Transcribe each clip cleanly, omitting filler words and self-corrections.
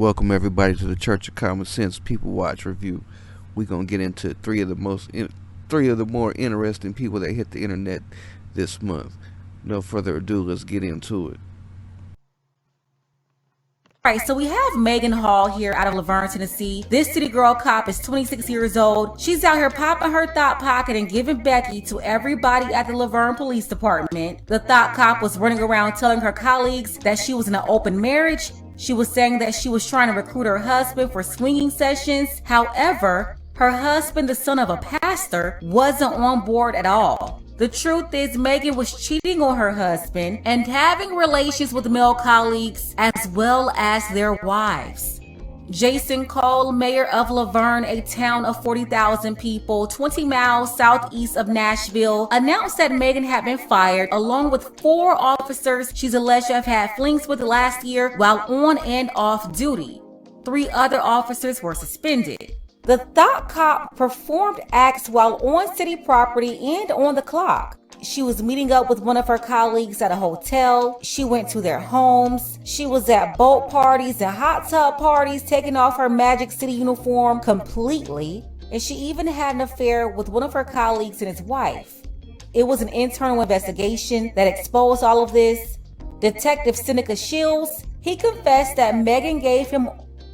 Welcome everybody to the Church of Common Sense People Watch review. We're gonna get into three of the more interesting people that hit the internet this month. No further ado, let's get into it. All right, so we have Megan Hall here out of Laverne, Tennessee. This city girl cop is 26 years old. She's out here popping her thought pocket and giving Becky to everybody at the Laverne Police Department. The thought cop was running around telling her colleagues that she was in an open marriage. She was saying that she was trying to recruit her husband for swinging sessions. However, her husband, the son of a pastor, wasn't on board at all. The truth is, Megan was cheating on her husband and having relations with male colleagues as well as their wives. Jason Cole, mayor of Laverne, a town of 40,000 people, 20 miles southeast of Nashville, announced that Megan had been fired along with 4 officers she's alleged to have had flings with last year while on and off duty. 3 other officers were suspended. The thought cop performed acts while on city property and on the clock. She was meeting up with one of her colleagues at a hotel. She went to their homes. She was at boat parties and hot tub parties, taking off her Magic City uniform completely. And she even had an affair with one of her colleagues and his wife. It was an internal investigation that exposed all of this. Detective Seneca Shields, he confessed that Megan gave him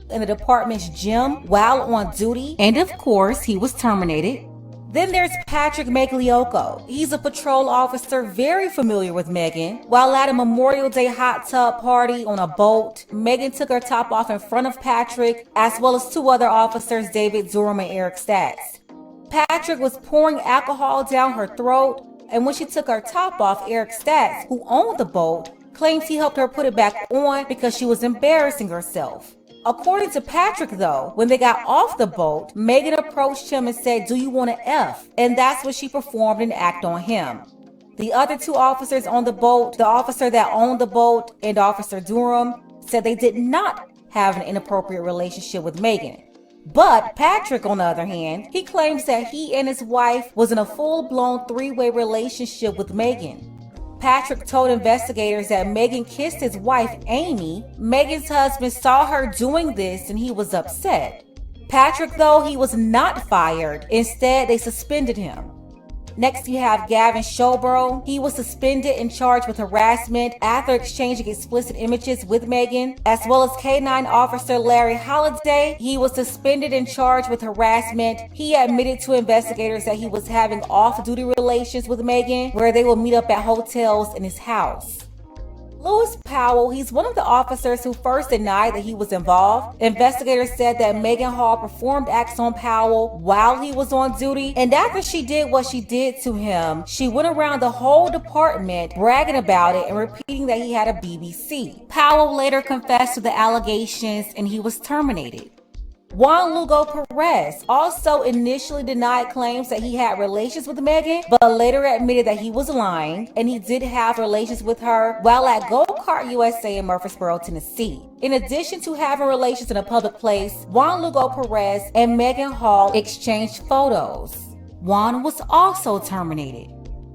in the department's gym while on duty, and of course he was terminated. Then there's Patrick Magliocco. He's a patrol officer very familiar with Megan. While at a Memorial Day hot tub party on a boat, Megan took her top off in front of Patrick, as well as 2 other officers, David Durham and Eric Statz. Patrick was pouring alcohol down her throat, and when she took her top off, Eric Statz, who owned the boat, claims he helped her put it back on because she was embarrassing herself. According to Patrick, though, when they got off the boat, Megan approached him and said, "Do you want to F?" And that's when she performed an act on him. The other 2 officers on the boat, the officer that owned the boat and Officer Durham, said they did not have an inappropriate relationship with Megan. But Patrick, on the other hand, he claims that he and his wife was in a full-blown 3-way relationship with Megan. Patrick told investigators that Megan kissed his wife, Amy. Megan's husband saw her doing this and he was upset. Patrick, though, he was not fired. Instead, they suspended him. Next, you have Gavin Showbro. He was suspended and charged with harassment after exchanging explicit images with Megan, as well as K-9 officer Larry Holliday. He was suspended and charged with harassment. He admitted to investigators that he was having off-duty relations with Megan, where they will meet up at hotels in his house. Lewis Powell, he's one of the officers who first denied that he was involved. Investigators said that Megan Hall performed acts on Powell while he was on duty, and after she did what she did to him, she went around the whole department bragging about it and repeating that he had a BBC. Powell later confessed to the allegations and he was terminated. Juan Lugo Perez also initially denied claims that he had relations with Megan, but later admitted that he was lying and he did have relations with her while at Go Kart USA in Murfreesboro, Tennessee. In addition to having relations in a public place, Juan Lugo Perez and Megan Hall exchanged photos. Juan was also terminated.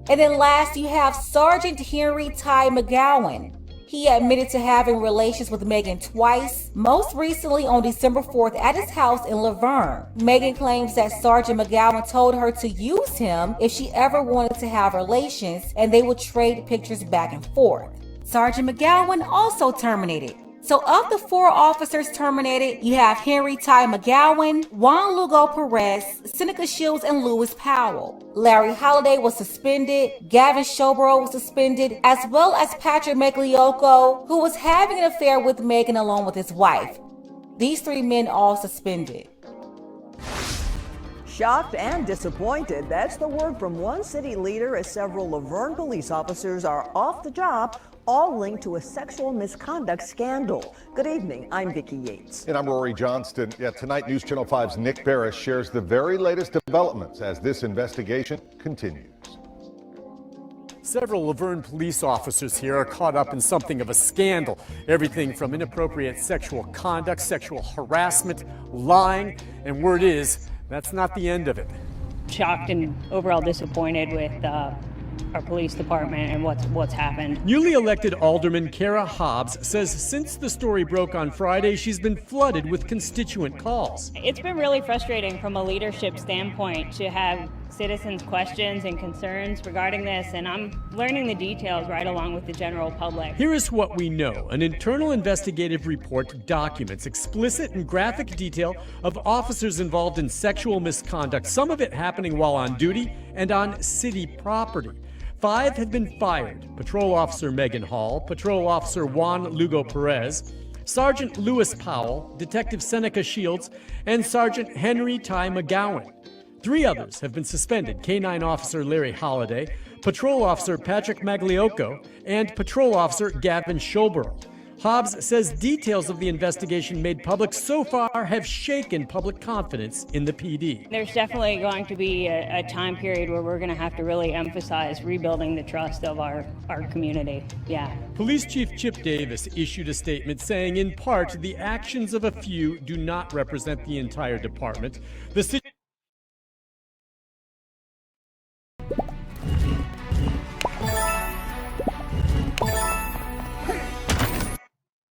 And then last, you have Sergeant Henry Ty McGowan. He admitted to having relations with Megan twice, most recently on December 4th at his house in Laverne. Megan claims that Sergeant McGowan told her to use him if she ever wanted to have relations, and they would trade pictures back and forth. Sergeant McGowan also terminated. So of the 4 officers terminated, you have Henry Ty McGowan, Juan Lugo Perez, Seneca Shields, and Lewis Powell. Larry Holliday was suspended, Gavin Showbro was suspended, as well as Patrick Magliocco, who was having an affair with Megan along with his wife. These 3 men all suspended. Shocked and disappointed, that's the word from one city leader as several Laverne police officers are off the job, all linked to a sexual misconduct scandal. Good evening, I'm Vicki Yates. And I'm Rory Johnston. Tonight News Channel 5's Nick Barris shares the very latest developments as this investigation continues. Several Laverne police officers here are caught up in something of a scandal. Everything from inappropriate sexual conduct, sexual harassment, lying, and word is, that's not the end of it. Shocked and overall disappointed with our police department and what's happened. Newly elected Alderman Kara Hobbs says since the story broke on Friday, she's been flooded with constituent calls. It's been really frustrating from a leadership standpoint to have citizens' questions and concerns regarding this, and I'm learning the details right along with the general public. Here is what we know. An internal investigative report documents explicit and graphic detail of officers involved in sexual misconduct, some of it happening while on duty and on city property. 5 have been fired: Patrol Officer Megan Hall, Patrol Officer Juan Lugo Perez, Sergeant Lewis Powell, Detective Seneca Shields, and Sergeant Henry Ty McGowan. 3 others have been suspended: K-9 Officer Larry Holliday, Patrol Officer Patrick Magliocco, and Patrol Officer Gavin Schoberl. Hobbs says details of the investigation made public so far have shaken public confidence in the PD. There's definitely going to be a time period where we're going to have to really emphasize rebuilding the trust of our community. Yeah. Police Chief Chip Davis issued a statement saying, in part, the actions of a few do not represent the entire department. The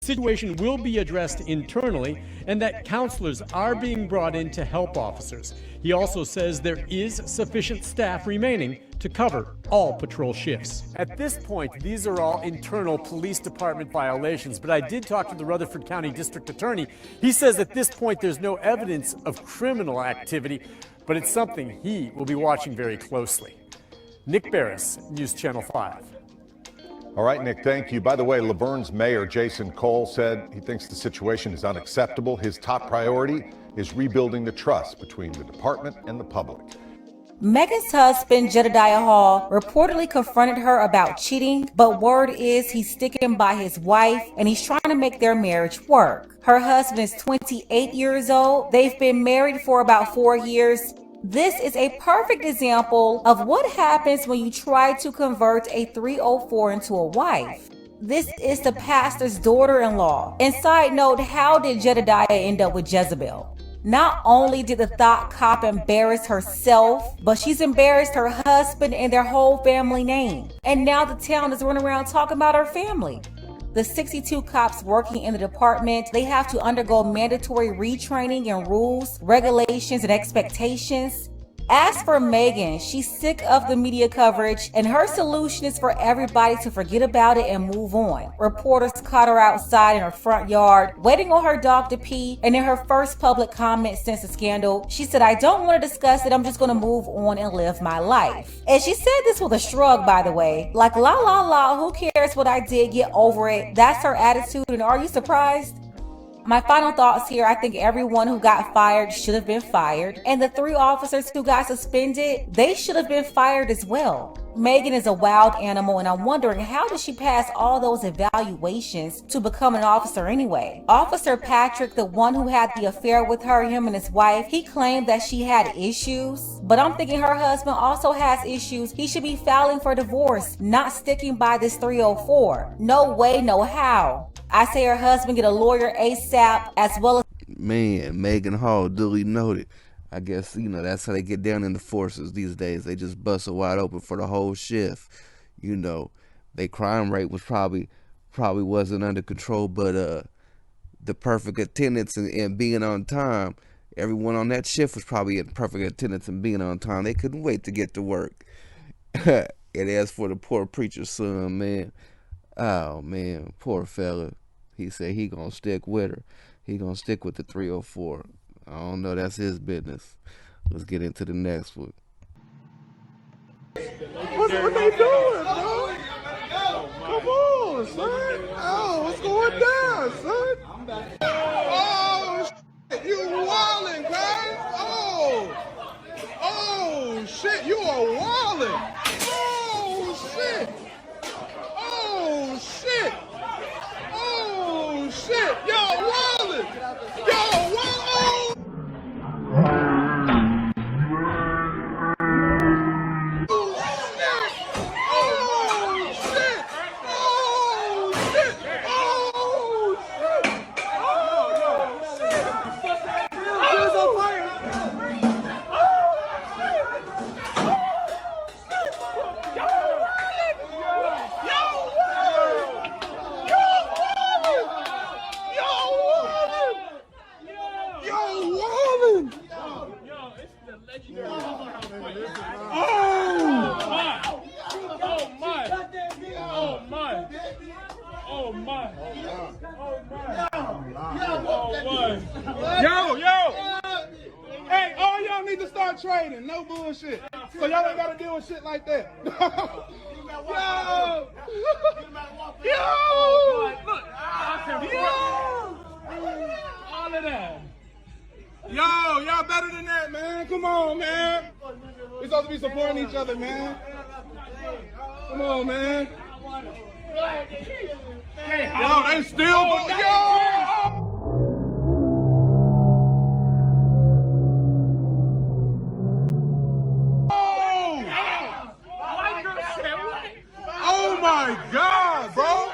situation will be addressed internally, and that counselors are being brought in to help officers. He also says there is sufficient staff remaining to cover all patrol shifts. At this point, these are all internal police department violations, but I did talk to the Rutherford County District Attorney. He says at this point there's no evidence of criminal activity, but it's something he will be watching very closely. Nick Barris, News Channel 5. All right, Nick, thank you. By the way, Laverne's mayor, Jason Cole, said he thinks the situation is unacceptable. His top priority is rebuilding the trust between the department and the public. Megan's husband, Jedediah Hall, reportedly confronted her about cheating, but word is he's sticking by his wife and he's trying to make their marriage work. Her husband is 28 years old. They've been married for about 4 years. This is a perfect example of what happens when you try to convert a 304 into a wife. This is the pastor's daughter-in-law. And side note, how did Jedediah end up with Jezebel? Not only did the thought cop embarrass herself, but she's embarrassed her husband and their whole family name. And now the town is running around talking about her family. The 62 cops working in the department, they have to undergo mandatory retraining and rules, regulations, and expectations. As for Megan, she's sick of the media coverage, and her solution is for everybody to forget about it and move on. Reporters caught her outside in her front yard, waiting on her dog to pee, and in her first public comment since the scandal, she said, "I don't want to discuss it, I'm just going to move on and live my life." And she said this with a shrug, by the way, like, la la la, who cares what I did, get over it. That's her attitude, and are you surprised? My final thoughts here, I think everyone who got fired should have been fired. And the 3 officers who got suspended, they should have been fired as well. Megan is a wild animal, and I'm wondering, how did she pass all those evaluations to become an officer anyway? Officer Patrick, the one who had the affair with her, him and his wife, he claimed that she had issues. But I'm thinking her husband also has issues. He should be filing for divorce, not sticking by this 304. No way, no how. I say her husband get a lawyer ASAP, as well as... Man, Megan Hall, duly noted. I guess, that's how they get down in the forces these days. They just bust it wide open for the whole shift. Their crime rate was probably wasn't under control, but the perfect attendance and being on time, everyone on that shift was probably in perfect attendance and being on time. They couldn't wait to get to work. And as for the poor preacher's son, man, oh man, poor fella. He said he gonna stick with her. He gonna stick with the 304. I don't know, that's his business. Let's get into the next one. What they doing, bro? Come on, son. Oh, what's going down, son? Oh, shit, you wildin', guys. Oh, shit, you are wildin'. Oh, shit. Oh, shit. Oh, shit. Y'all wildin'. Y'all wildin'. Oh, shit. Oh, shit. Oh, shit. Yo! Hey, all y'all need to start trading. No bullshit. So y'all ain't gotta deal with shit like that. Yo! Yo! Look! All of that. Yo, y'all better than that, man. Come on, man. We're supposed to be supporting each other, man. Come on, man. Yo, they still go. Yo! Oh my God, bro!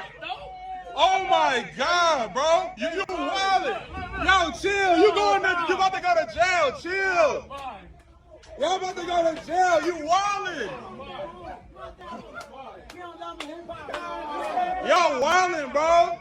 Oh my God, bro! You wildin'! Yo, chill! You about to go to jail? Chill! Y'all about to go to jail? You wildin'! Y'all wildin', bro!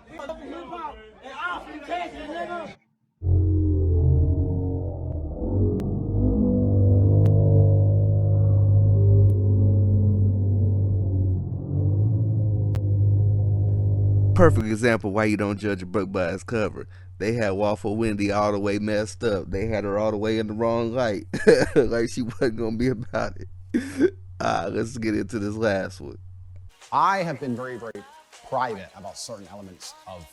Perfect example why you don't judge a book by its cover. They had Waffle Wendy all the way messed up. They had her all the way in the wrong light. Like she wasn't gonna be about it. Let's get into this last one. I have been very, very private about certain elements of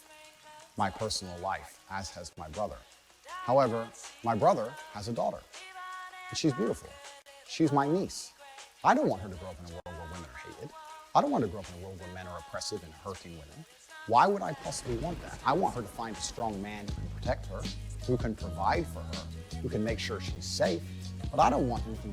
my personal life, as has my brother. However, my brother has a daughter, and she's beautiful. She's my niece. I don't want her to grow up in a world where women are hated. I don't want her to grow up in a world where men are oppressive and hurting women. Why would I possibly want that? I want her to find a strong man who can protect her, who can provide for her, who can make sure she's safe. But I don't want anything